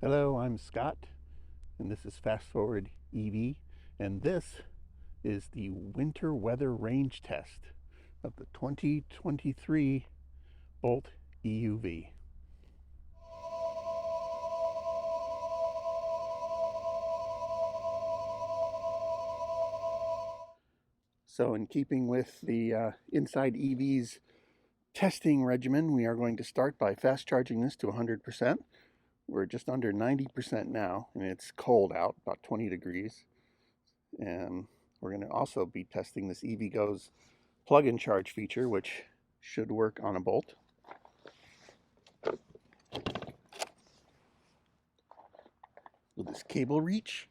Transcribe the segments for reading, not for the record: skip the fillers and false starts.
Hello, I'm Scott, and this is Fast Forward EV, and this is the winter weather range test of the 2023 Bolt EUV. So in keeping with the Inside EV's testing regimen, we are going to start by fast charging this to 100%. We're just under 90% now, and it's cold out, about 20 degrees. And we're going to also be testing this EVgo's plug-in charge feature, which should work on a Bolt. Will this cable reach?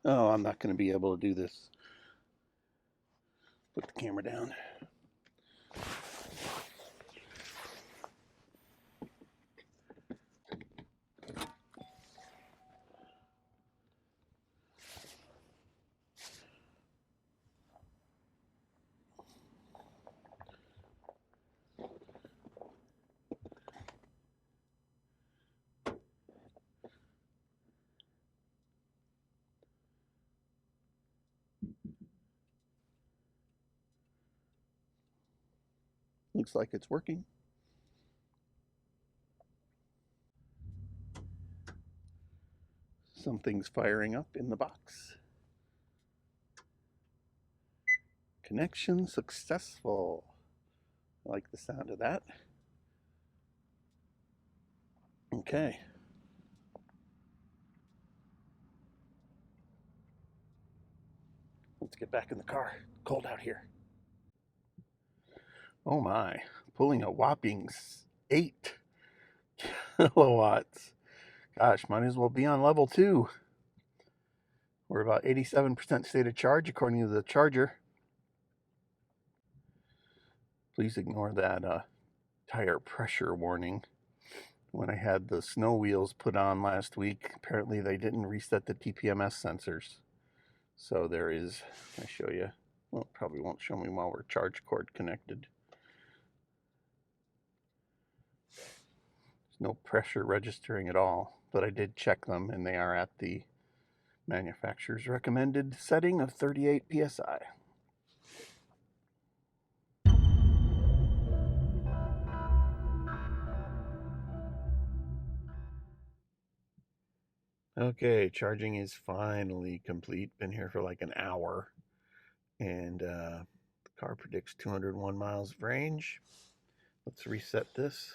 Oh, I'm not going to be able to do this. Put the camera down. Looks like it's working. Something's firing up in the box. Connection successful. I like the sound of that. Okay. Let's get back in the car. Cold out here. Oh my, pulling a whopping 8 kilowatts. Gosh, might as well be on level 2. We're about 87% state of charge according to the charger. Please ignore that tire pressure warning. When I had the snow wheels put on last week, apparently they didn't reset the TPMS sensors. So there is, I show you, well, it probably won't show me while we're charge cord connected. There's no pressure registering at all, but I did check them and they are at the manufacturer's recommended setting of 38 psi. Okay, charging is finally complete. Been here for like an hour, and the car predicts 201 miles of range. Let's reset this.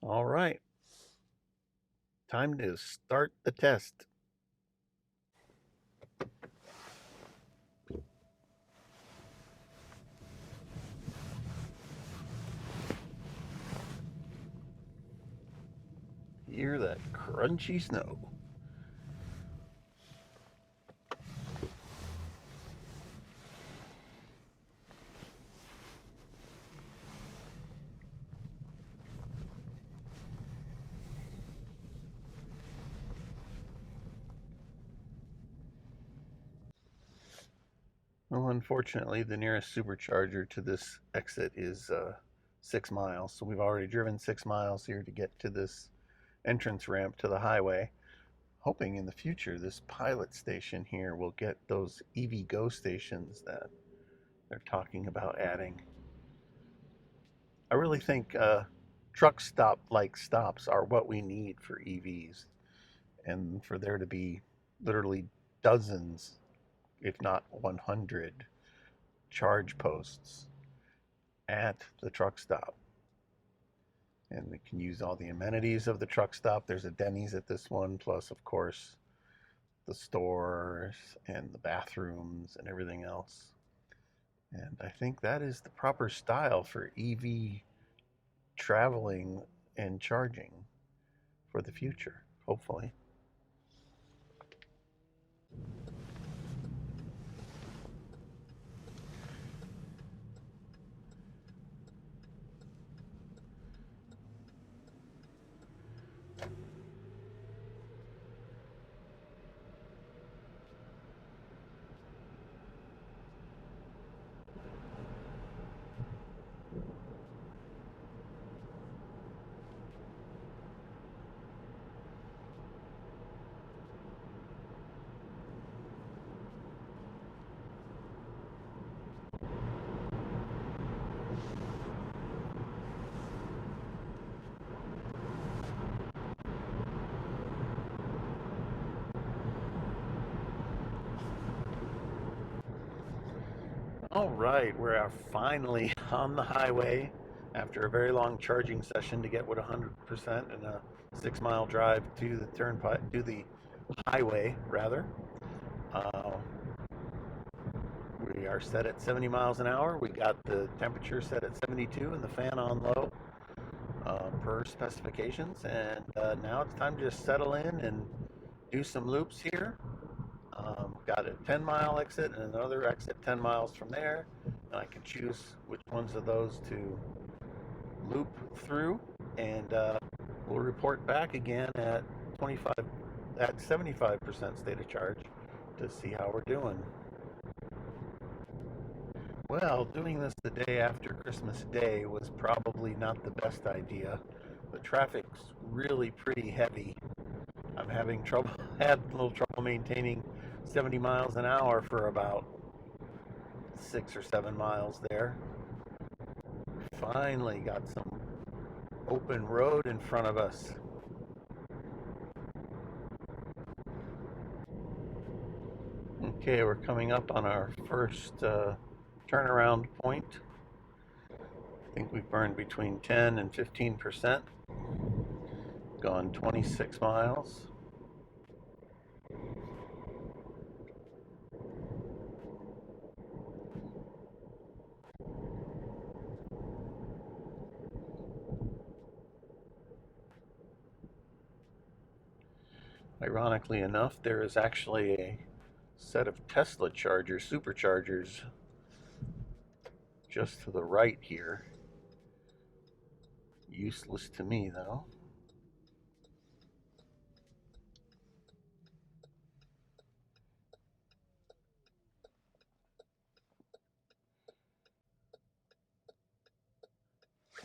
All right, time to start the test. Hear that crunchy snow. Well, unfortunately, the nearest supercharger to this exit is 6 miles. So we've already driven 6 miles here to get to this entrance ramp to the highway. Hoping in the future this pilot station here will get those EVgo stations that they're talking about adding. I really think truck stop like stops are what we need for EVs, and for there to be literally dozens, if not 100, charge posts at the truck stop. And we can use all the amenities of the truck stop. There's a Denny's at this one, plus, of course, the stores and the bathrooms and everything else. And I think that is the proper style for EV traveling and charging for the future, hopefully. All right, we're finally on the highway after a very long charging session to get with 100% and a 6 mile drive to the turnpike, to the highway rather. Uh, we are set at 70 miles an hour. We got the temperature set at 72 and the fan on low per specifications. And now it's time to just settle in and do some loops here. Got a 10-mile exit and another exit 10 miles from there. And I can choose which ones of those to loop through, and we'll report back again at 75% state of charge to see how we're doing. Well, doing this the day after Christmas Day was probably not the best idea. The traffic's really pretty heavy. I'm having trouble, had a little trouble maintaining 70 miles an hour for about 6 or 7 miles there. Finally got some open road in front of us. Okay, we're coming up on our first turnaround point. I think we've burned between 10 and 15%. Gone 26 miles. Ironically enough, there is actually a set of Tesla chargers, superchargers, just to the right here. Useless to me, though.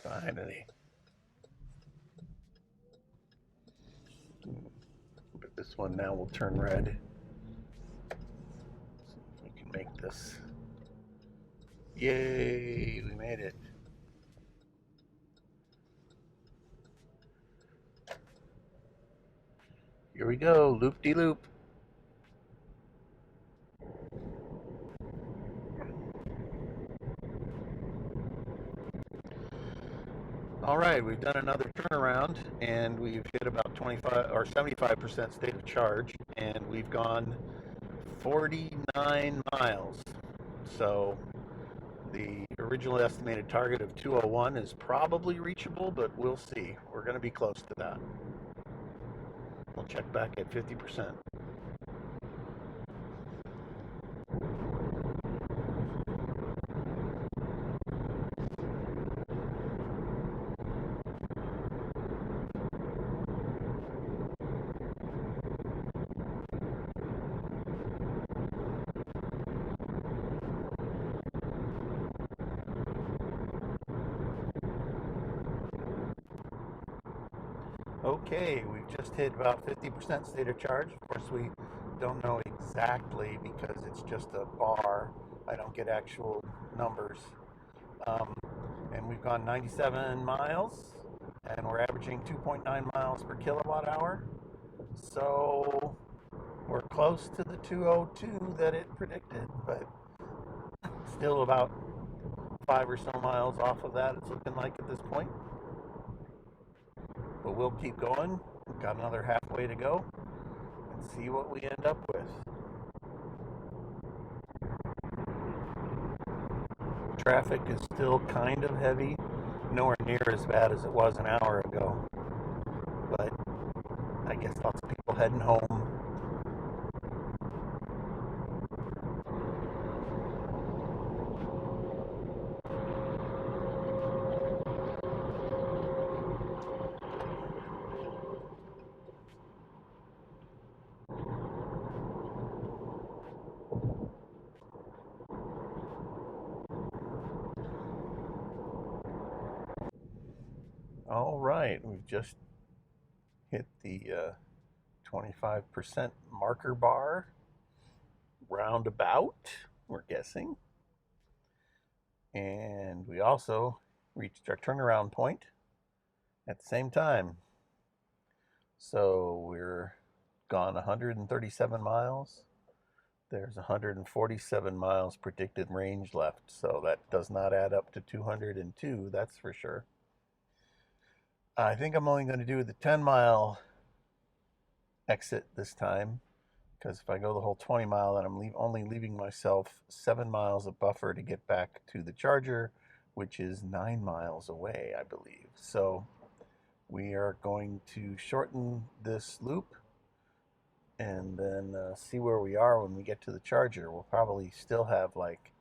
Finally. But this one now will turn red. See if we can make this. Yay, we made it. Here we go, loop-de-loop. All right, we've done another turnaround and we've hit about 25 or 75% state of charge, and we've gone 49 miles. So the original estimated target of 201 is probably reachable, but we'll see. We're going to be close to that. We'll check back at 50%. Okay, we've just hit about 50% state of charge. Of course, we don't know exactly because it's just a bar. I don't get actual numbers. And we've gone 97 miles, and we're averaging 2.9 miles per kilowatt hour. So we're close to the 202 that it predicted, but still about 5 or so miles off of that, it's looking like at this point. But we'll keep going. We've got another halfway to go and see what we end up with. Traffic is still kind of heavy, nowhere near as bad as it was an hour ago. But I guess lots of people heading home. All right, we've just hit the 25% marker bar, roundabout, we're guessing. And we also reached our turnaround point at the same time. So we're gone 137 miles, There's 147 miles predicted range left, so that does not add up to 202, that's for sure. I think I'm only going to do the 10-mile exit this time, because if I go the whole 20 mile, then I'm only leaving myself 7 miles of buffer to get back to the charger, which is 9 miles away, I believe. So we are going to shorten this loop and then see where we are when we get to the charger. We'll probably still have like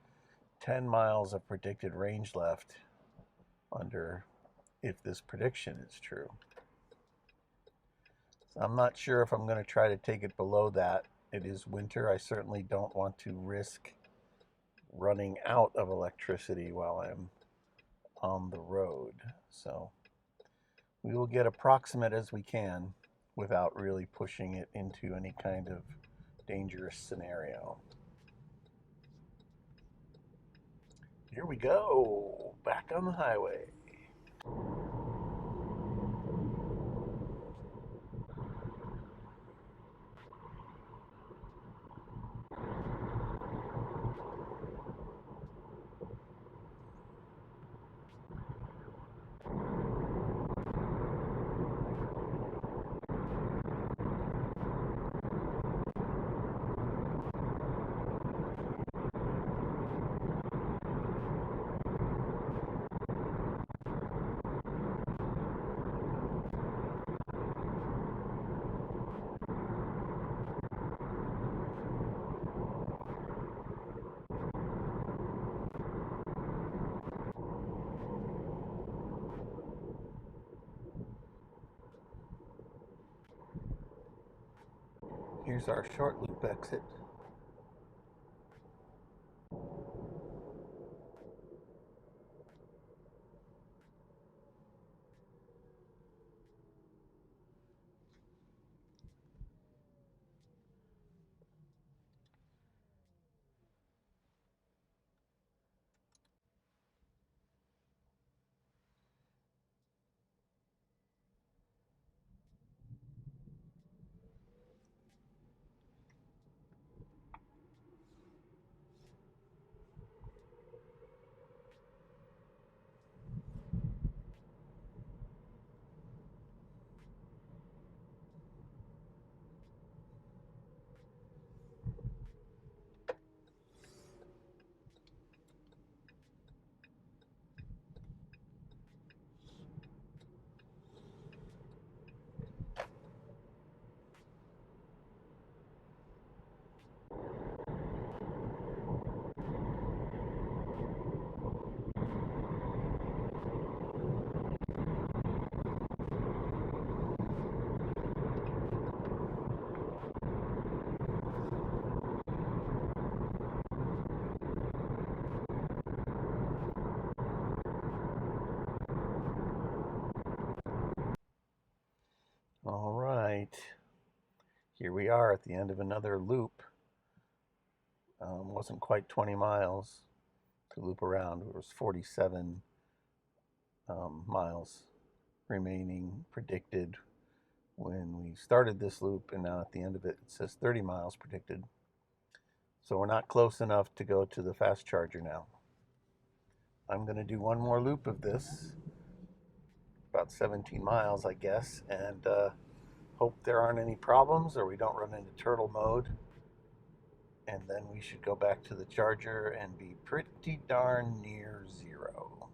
10 miles of predicted range left under, if this prediction is true. So I'm not sure if I'm going to try to take it below that. It is winter. I certainly don't want to risk running out of electricity while I'm on the road. So we will get approximate as we can without really pushing it into any kind of dangerous scenario. Here we go, back on the highway. Here's our short loop exit. All right, here we are at the end of another loop. Wasn't quite 20 miles to loop around. It was 47 miles remaining predicted when we started this loop, and now at the end of it, it says 30 miles predicted. So we're not close enough to go to the fast charger now. I'm going to do one more loop of this, about 17 miles, I guess, and hope there aren't any problems or we don't run into turtle mode. And then we should go back to the charger and be pretty darn near zero.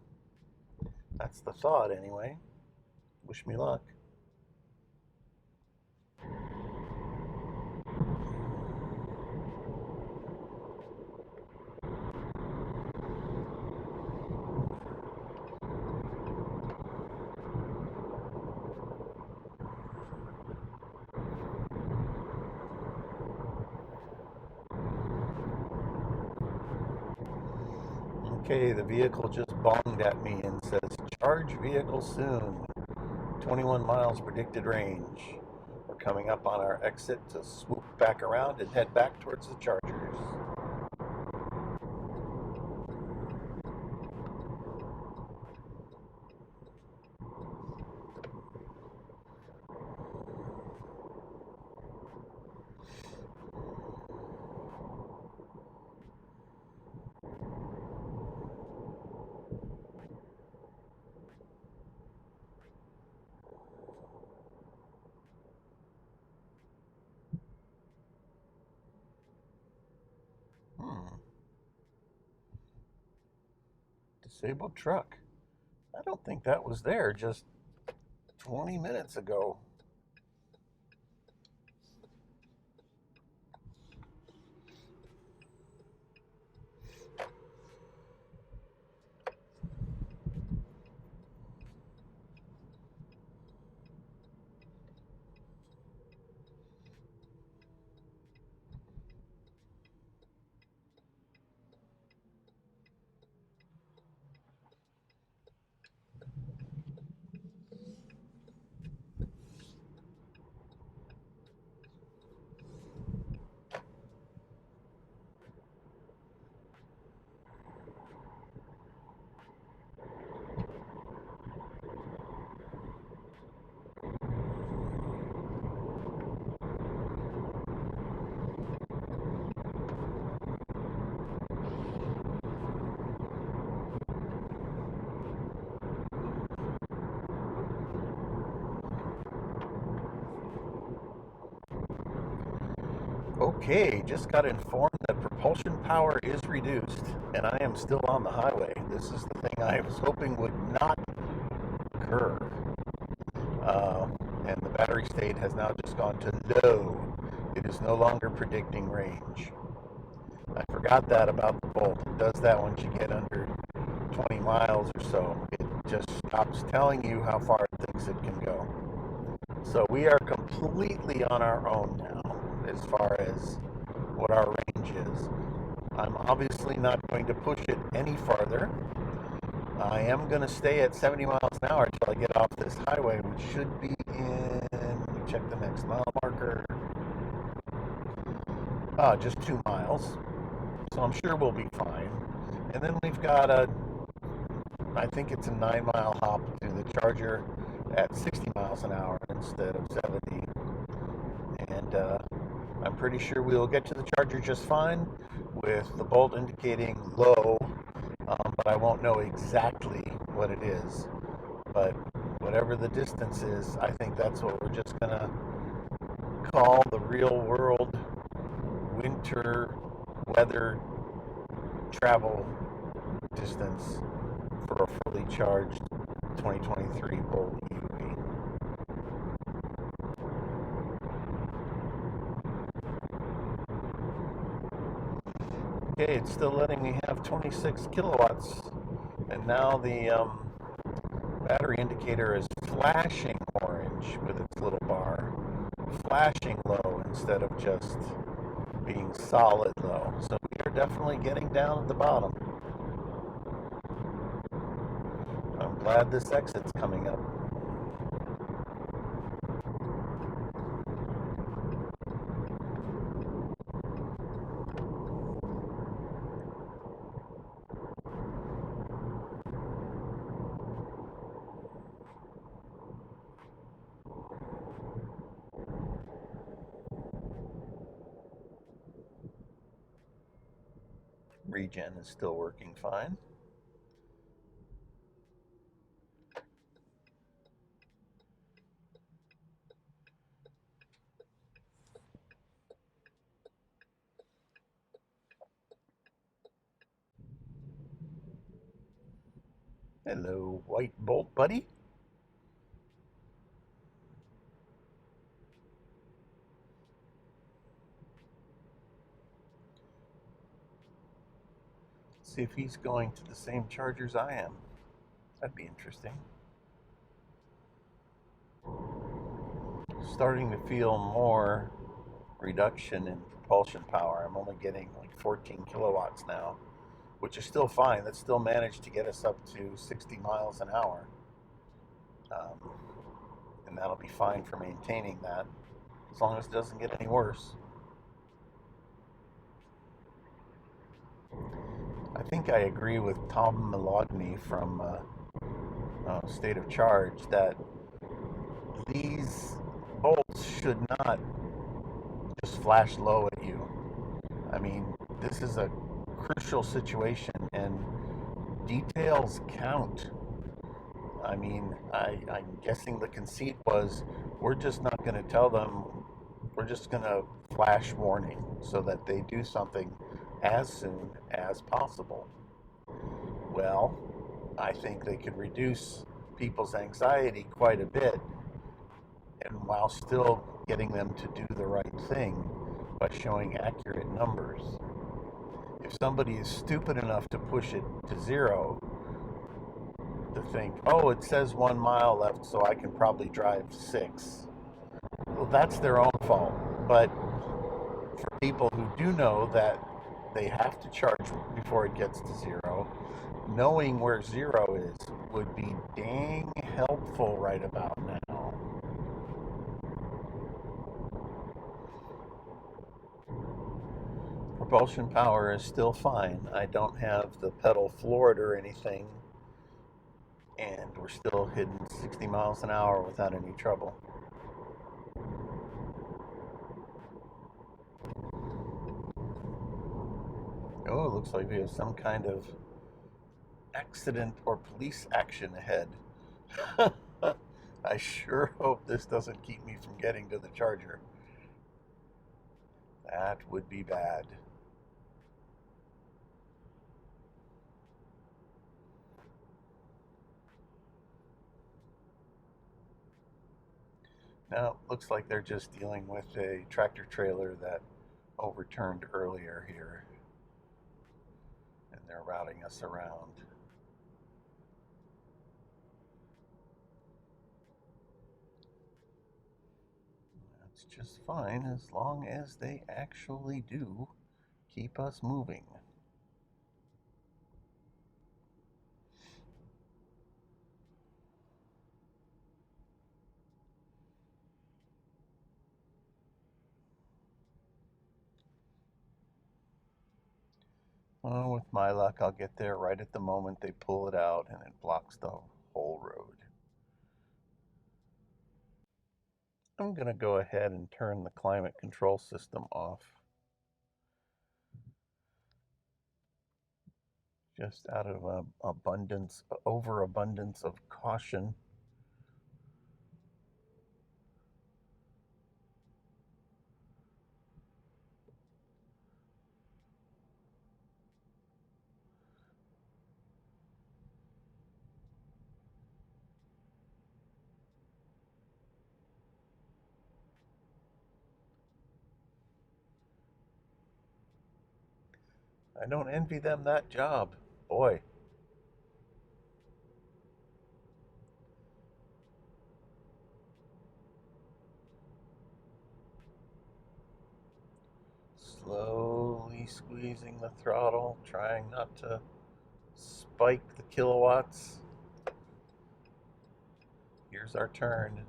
That's the thought, anyway. Wish me luck. Okay, the vehicle just bonged at me and says, charge vehicle soon. 21 miles predicted range. We're coming up on our exit to swoop back around and head back towards the chargers. Disabled truck. I don't think that was there just 20 minutes ago. Okay, just got informed that propulsion power is reduced, and I am still on the highway. This is the thing I was hoping would not occur. And the battery state has now just gone to low. It is no longer predicting range. I forgot that about the Bolt. It does that once you get under 20 miles or so. It just stops telling you how far it thinks it can go. So we are completely on our own now as far as what our range is. I'm obviously not going to push it any farther. I am going to stay at 70 miles an hour until I get off this highway, which should be in, let me check the next mile marker, just 2 miles. So I'm sure we'll be fine. And then we've got I think it's a 9-mile hop to the charger at 60 miles an hour instead of 70. And I'm pretty sure we'll get to the charger just fine with the Bolt indicating low, but I won't know exactly what it is. But whatever the distance is, I think that's what we're just going to call the real world winter weather travel distance for a fully charged 2023 Bolt EUV. Okay, it's still letting me have 26 kilowatts, and now the battery indicator is flashing orange with its little bar, flashing low instead of just being solid low. So we are definitely getting down at the bottom. I'm glad this exit's coming up. Regen is still working fine. Hello, white Bolt buddy. See if he's going to the same chargers I am. That'd be interesting. Starting to feel more reduction in propulsion power. I'm only getting like 14 kilowatts now, which is still fine. That still managed to get us up to 60 miles an hour. And that'll be fine for maintaining that, as long as it doesn't get any worse. I think I agree with Tom Milogny from State of Charge that these bolts should not just flash low at you. I mean, this is a crucial situation, and details count. I mean, I'm guessing the conceit was we're just not going to tell them, we're just going to flash warning so that they do something as soon as possible. Well, I think they could reduce people's anxiety quite a bit, and while still getting them to do the right thing by showing accurate numbers. If somebody is stupid enough to push it to zero, to think, oh, it says 1 mile left, so I can probably drive 6. Well, that's their own fault. But for people who do know that they have to charge before it gets to zero, knowing where zero is would be dang helpful right about now. Propulsion power is still fine. I don't have the pedal floored or anything, and we're still hitting 60 miles an hour without any trouble. Oh, it looks like we have some kind of accident or police action ahead. I sure hope this doesn't keep me from getting to the charger. That would be bad. Now, looks like they're just dealing with a tractor trailer that overturned earlier here, and they're routing us around. That's just fine as long as they actually do keep us moving. Well, with my luck, I'll get there right at the moment they pull it out and it blocks the whole road. I'm going to go ahead and turn the climate control system off, just out of overabundance of caution. I don't envy them that job. Boy. Slowly squeezing the throttle, trying not to spike the kilowatts. Here's our turn.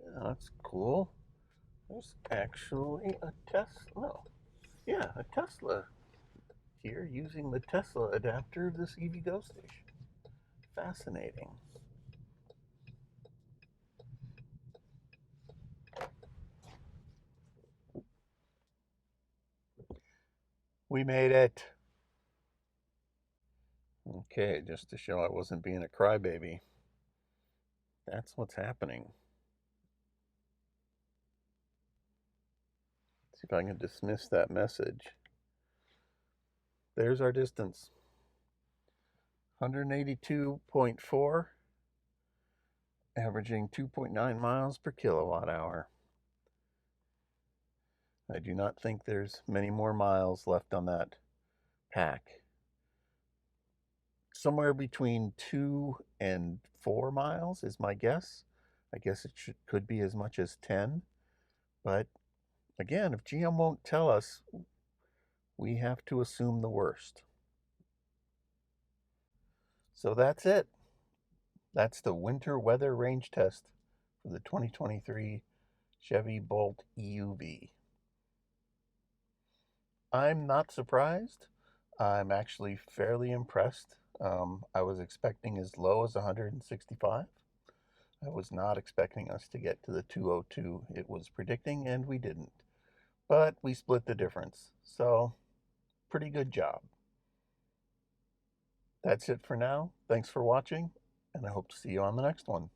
Yeah, that's cool. There's actually a Tesla. No, yeah, a Tesla here using the Tesla adapter of this EVgo station. Fascinating. We made it. Okay, just to show I wasn't being a crybaby. That's what's happening. See if I can dismiss that message. There's our distance. 182.4, averaging 2.9 miles per kilowatt hour. I do not think there's many more miles left on that pack. Somewhere between 2 and 4 miles is my guess. I guess it could be as much as 10. But again, if GM won't tell us, we have to assume the worst. So that's it. That's the winter weather range test for the 2023 Chevy Bolt EUV. I'm not surprised. I'm actually fairly impressed. I was expecting as low as 165. I was not expecting us to get to the 202 it was predicting, and we didn't. But we split the difference, so pretty good job. That's it for now. Thanks for watching, and I hope to see you on the next one.